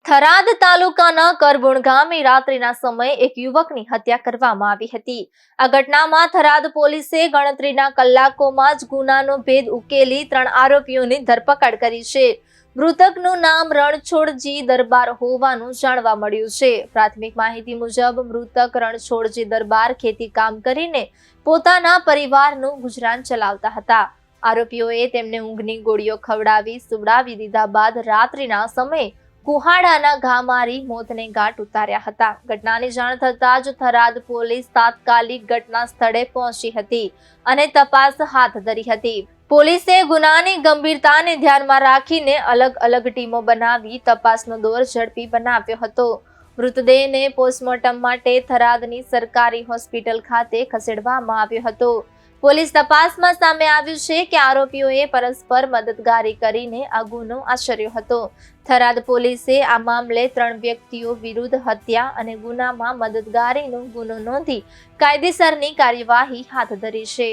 થરાદ તાલુકાના કરબુણ ગામે રાત્રિના સમયે એક યુવકની હત્યા કરવામાં આવી હતી। આ ઘટનામાં થરાદ પોલીસે ગણતરીના કલાકોમાં જ ગુનાનો ભેદ ઉકેલી 3 આરોપીઓની ધરપકડ કરી છે। મૃતકનું નામ રણછોડજી દરબાર હોવાનું જાણવા મળ્યું છે। પ્રાથમિક માહિતી મુજબ મૃતક રણછોડજી દરબાર ખેતી કામ કરીને પોતાના પરિવારનું ગુજરાન ચલાવતા હતા। આરોપીઓએ તેમને ઊંઘની ગોળીઓ ખવડાવી સુવડાવી દીધા બાદ રાત્રિના સમયે કુહાડાના ઘા મારી મોતને ઘાટ ઉતાર્યા હતા। ઘટનાની જાણ થતાં જ થરાદ પોલીસ તાત્કાલિક ઘટના સ્થળે પહોંચી હતી અને તપાસ હાથ ધરી હતી। પોલીસે ગુનાની ગંભીરતાને ધ્યાનમાં રાખીને અલગ ટીમો બનાવી તપાસનો દોર ઝડપી બનાવ્યો હતો। મૃતદેહને પોસ્ટમોર્ટમ માટે થરાદની સરકારી હોસ્પિટલ ખાતે ખસેડવામાં આવ્યો હતો। પોલીસ તપાસમાં સામે આવ્યું છે કે આરોપીઓએ પરસ્પર મદદગારી કરીને આ ગુનો આચર્યો હતો। થરાદ પોલીસે આ મામલે 3 વ્યક્તિઓ વિરુદ્ધ હત્યા અને ગુનામાં મદદગારીનો ગુનો નોંધી કાયદેસરની કાર્યવાહી હાથ ધરી છે।